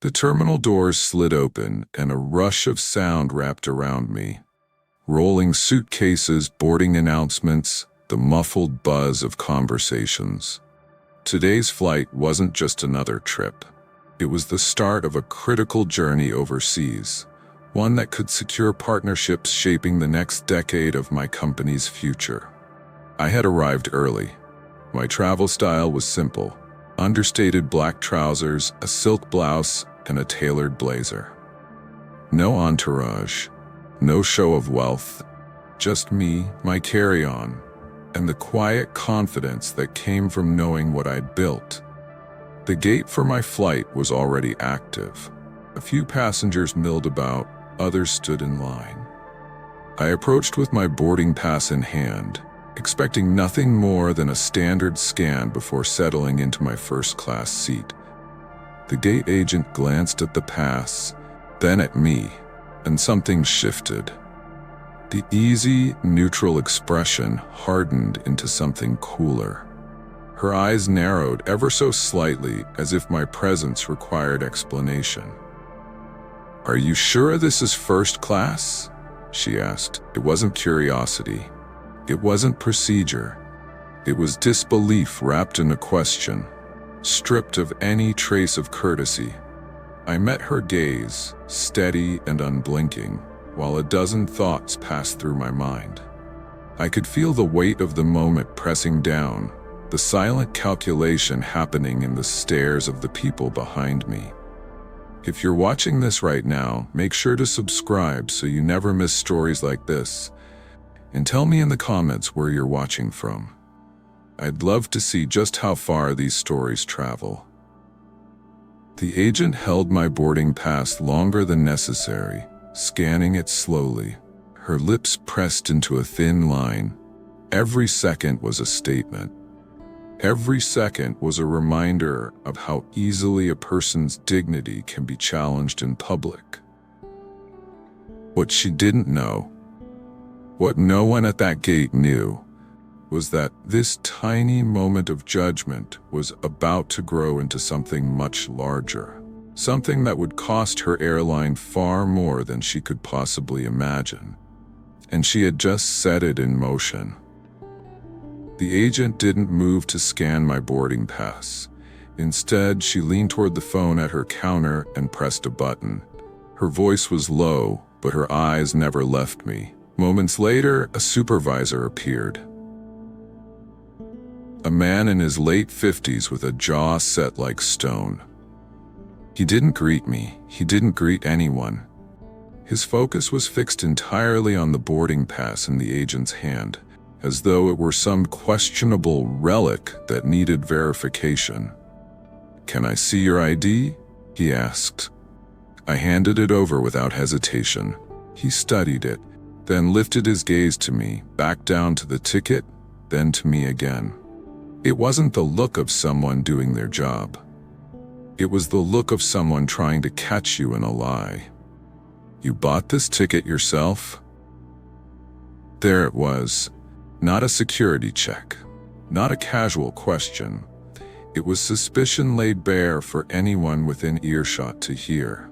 The terminal doors slid open, and a rush of sound wrapped around me. Rolling suitcases, boarding announcements, the muffled buzz of conversations. Today's flight wasn't just another trip. It was the start of a critical journey overseas, one that could secure partnerships shaping the next decade of my company's future. I had arrived early. My travel style was simple: understated black trousers, a silk blouse, and a tailored blazer. No entourage, no show of wealth, just me, my carry-on, and the quiet confidence that came from knowing what I'd built. The gate for my flight was already active. A few passengers milled about, others stood in line. I approached with my boarding pass in hand, expecting nothing more than a standard scan before settling into my first-class seat. The gate agent glanced at the pass, then at me, and something shifted. The easy, neutral expression hardened into something cooler. Her eyes narrowed ever so slightly, as if my presence required explanation. "Are you sure this is first class?" she asked. It wasn't curiosity. It wasn't procedure. It was disbelief wrapped in a question, stripped of any trace of courtesy. I met her gaze, steady and unblinking, while a dozen thoughts passed through my mind. I could feel the weight of the moment pressing down, the silent calculation happening in the stares of the people behind me. If you're watching this right now, make sure to subscribe so you never miss stories like this. And tell me in the comments where you're watching from. I'd love to see just how far these stories travel. The agent held my boarding pass longer than necessary, scanning it slowly, her lips pressed into a thin line. Every second was a statement. Every second was a reminder of how easily a person's dignity can be challenged in public. What she didn't know, what no one at that gate knew, was that this tiny moment of judgment was about to grow into something much larger, something that would cost her airline far more than she could possibly imagine. And she had just set it in motion. The agent didn't move to scan my boarding pass. Instead, she leaned toward the phone at her counter and pressed a button. Her voice was low, but her eyes never left me. Moments later, a supervisor appeared. A man in his late 50s with a jaw set like stone. He didn't greet me. He didn't greet anyone. His focus was fixed entirely on the boarding pass in the agent's hand, as though it were some questionable relic that needed verification. "Can I see your ID?" he asked. I handed it over without hesitation. He studied it, then lifted his gaze to me, back down to the ticket, then to me again. It wasn't the look of someone doing their job. It was the look of someone trying to catch you in a lie. "You bought this ticket yourself?" There it was. Not a security check, not a casual question. It was suspicion laid bare for anyone within earshot to hear.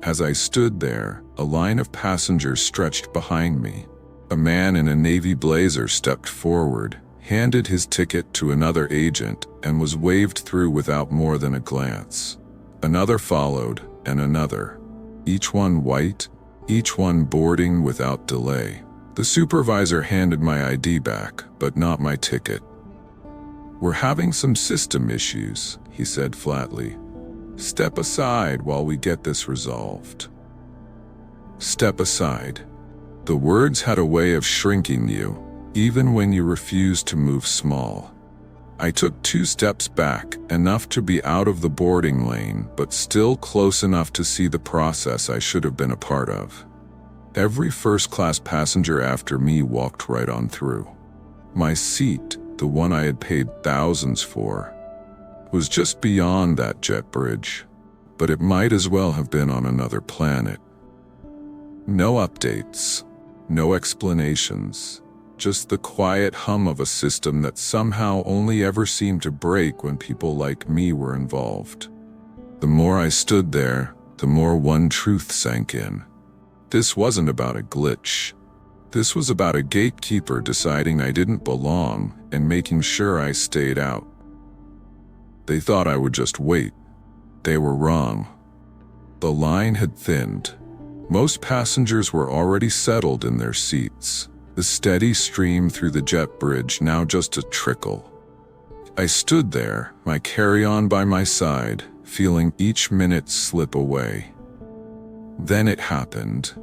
As I stood there, a line of passengers stretched behind me. A man in a navy blazer stepped forward, handed his ticket to another agent, and was waved through without more than a glance. Another followed, and another. Each one white, each one boarding without delay. The supervisor handed my ID back, but not my ticket. "We're having some system issues," he said flatly. "Step aside while we get this resolved." Step aside. The words had a way of shrinking you, even when you refused to move small. I took 2 steps back, enough to be out of the boarding lane, but still close enough to see the process I should have been a part of. Every first-class passenger after me walked right on through. My seat, the one I had paid thousands for, was just beyond that jet bridge, but it might as well have been on another planet. No updates, no explanations, just the quiet hum of a system that somehow only ever seemed to break when people like me were involved. The more I stood there, the more one truth sank in. This wasn't about a glitch. This was about a gatekeeper deciding I didn't belong and making sure I stayed out. They thought I would just wait. They were wrong. The line had thinned. Most passengers were already settled in their seats, the steady stream through the jet bridge now just a trickle. I stood there, my carry-on by my side, feeling each minute slip away. Then it happened.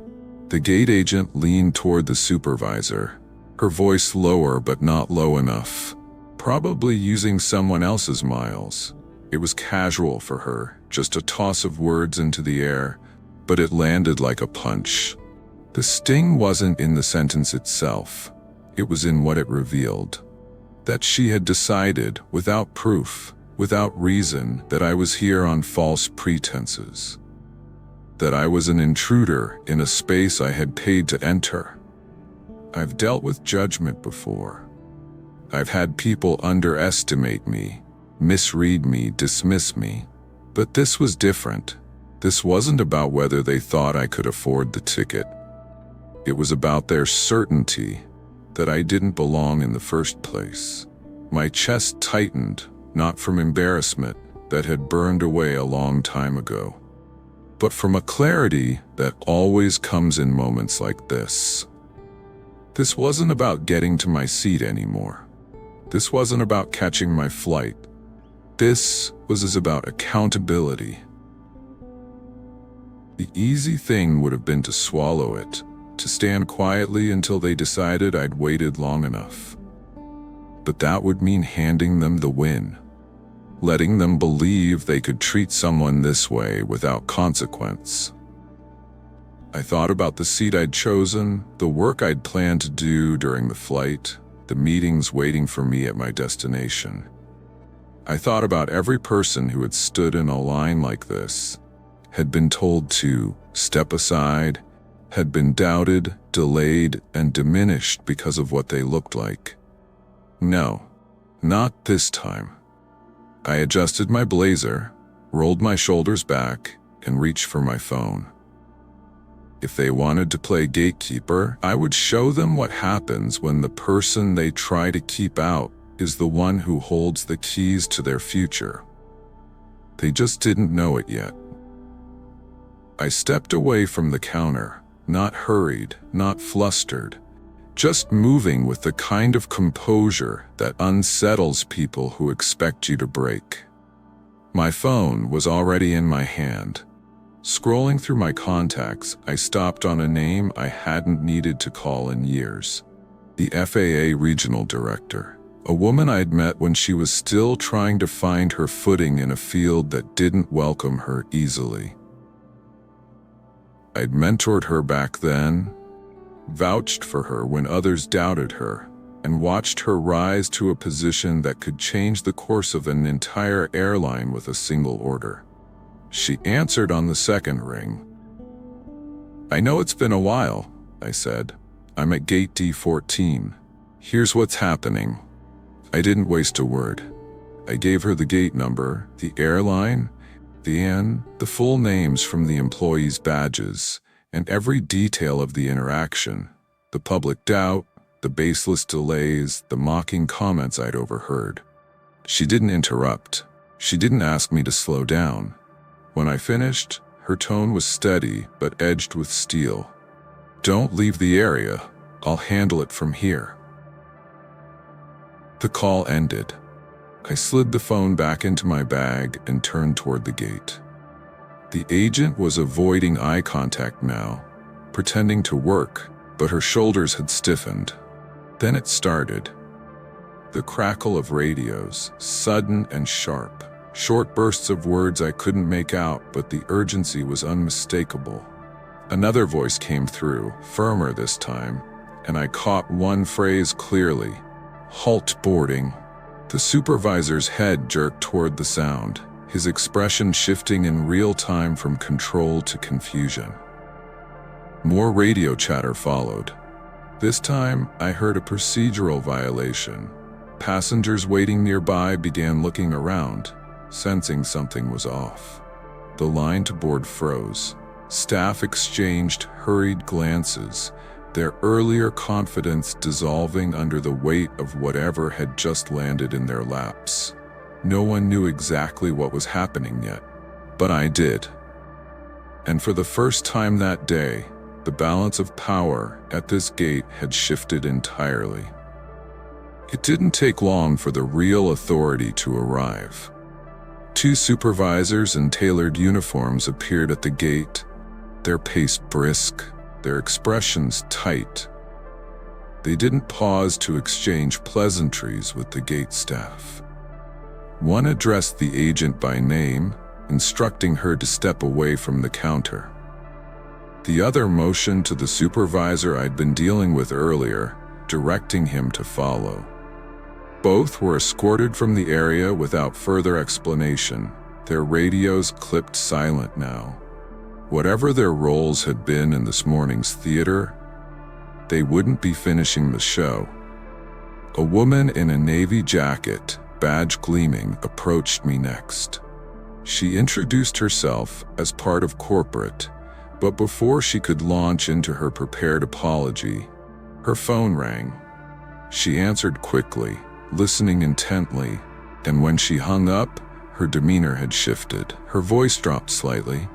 The gate agent leaned toward the supervisor, her voice lower but not low enough, probably using someone else's miles. It was casual for her, just a toss of words into the air, but it landed like a punch. The sting wasn't in the sentence itself. It was in what it revealed. That she had decided, without proof, without reason, that I was here on false pretenses. That I was an intruder in a space I had paid to enter. I've dealt with judgment before. I've had people underestimate me, misread me, dismiss me. But this was different. This wasn't about whether they thought I could afford the ticket. It was about their certainty that I didn't belong in the first place. My chest tightened, not from embarrassment that had burned away a long time ago, but from a clarity that always comes in moments like this. This wasn't about getting to my seat anymore. This wasn't about catching my flight. This was about accountability. The easy thing would have been to swallow it, to stand quietly until they decided I'd waited long enough. But that would mean handing them the win, letting them believe they could treat someone this way without consequence. I thought about the seat I'd chosen, the work I'd planned to do during the flight, the meetings waiting for me at my destination. I thought about every person who had stood in a line like this, had been told to step aside, had been doubted, delayed, and diminished because of what they looked like. No, not this time. I adjusted my blazer, rolled my shoulders back, and reached for my phone. If they wanted to play gatekeeper, I would show them what happens when the person they try to keep out is the one who holds the keys to their future. They just didn't know it yet. I stepped away from the counter, not hurried, not flustered, just moving with the kind of composure that unsettles people who expect you to break. My phone was already in my hand. Scrolling through my contacts, I stopped on a name I hadn't needed to call in years. The FAA regional director, a woman I'd met when she was still trying to find her footing in a field that didn't welcome her easily. I'd mentored her back then, vouched for her when others doubted her, and watched her rise to a position that could change the course of an entire airline with a single order. She answered on the second ring. "I know it's been a while," I said. "I'm at gate D14. Here's what's happening." I didn't waste a word. I gave her the gate number, the airline, the full names from the employees' badges, and every detail of the interaction, the public doubt, the baseless delays, the mocking comments I'd overheard. She didn't interrupt. She didn't ask me to slow down. When I finished, her tone was steady but edged with steel. "Don't leave the area. I'll handle it from here." The call ended. I slid the phone back into my bag and turned toward the gate. The agent was avoiding eye contact now, pretending to work, but her shoulders had stiffened. Then it started. The crackle of radios, sudden and sharp. Short bursts of words I couldn't make out, but the urgency was unmistakable. Another voice came through, firmer this time, and I caught one phrase clearly. "Halt boarding." The supervisor's head jerked toward the sound, his expression shifting in real time from control to confusion. More radio chatter followed. This time, I heard a procedural violation. Passengers waiting nearby began looking around, sensing something was off. The line to board froze. Staff exchanged hurried glances, their earlier confidence dissolving under the weight of whatever had just landed in their laps. No one knew exactly what was happening yet, but I did. And for the first time that day, the balance of power at this gate had shifted entirely. It didn't take long for the real authority to arrive. 2 supervisors in tailored uniforms appeared at the gate, their pace brisk, their expressions tight. They didn't pause to exchange pleasantries with the gate staff. One addressed the agent by name, instructing her to step away from the counter. The other motioned to the supervisor I'd been dealing with earlier, directing him to follow. Both were escorted from the area without further explanation, their radios clipped silent now. Whatever their roles had been in this morning's theater, they wouldn't be finishing the show. A woman in a navy jacket, badge gleaming, approached me next. She introduced herself as part of corporate, but before she could launch into her prepared apology, her phone rang. She answered quickly, listening intently, and when she hung up, her demeanor had shifted. Her voice dropped slightly.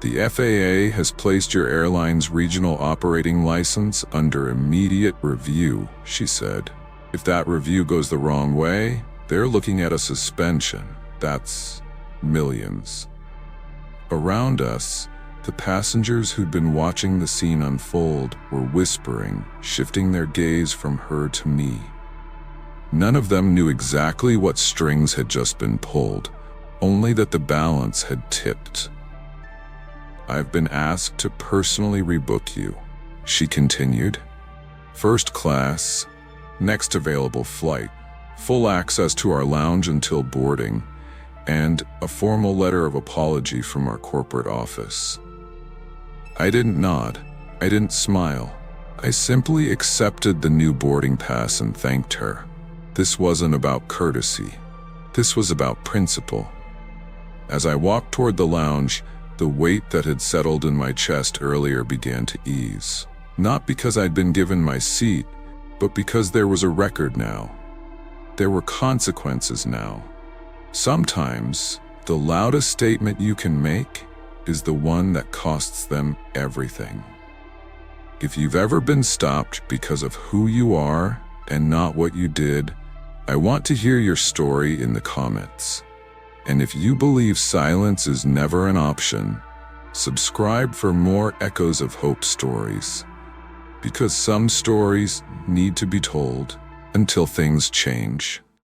"The FAA has placed your airline's regional operating license under immediate review," she said. "If that review goes the wrong way, they're looking at a suspension. That's millions." Around us, the passengers who'd been watching the scene unfold were whispering, shifting their gaze from her to me. None of them knew exactly what strings had just been pulled, only that the balance had tipped. "I've been asked to personally rebook you," she continued. "First class, next available flight, full access to our lounge until boarding, and a formal letter of apology from our corporate office." I didn't nod. I didn't smile. I simply accepted the new boarding pass and thanked her. This wasn't about courtesy. This was about principle. As I walked toward the lounge, the weight that had settled in my chest earlier began to ease. Not because I'd been given my seat, but because there was a record now. There were consequences now. Sometimes, the loudest statement you can make is the one that costs them everything. If you've ever been stopped because of who you are and not what you did, I want to hear your story in the comments. And if you believe silence is never an option, subscribe for more echoes of hope stories. Because some stories need to be told until things change.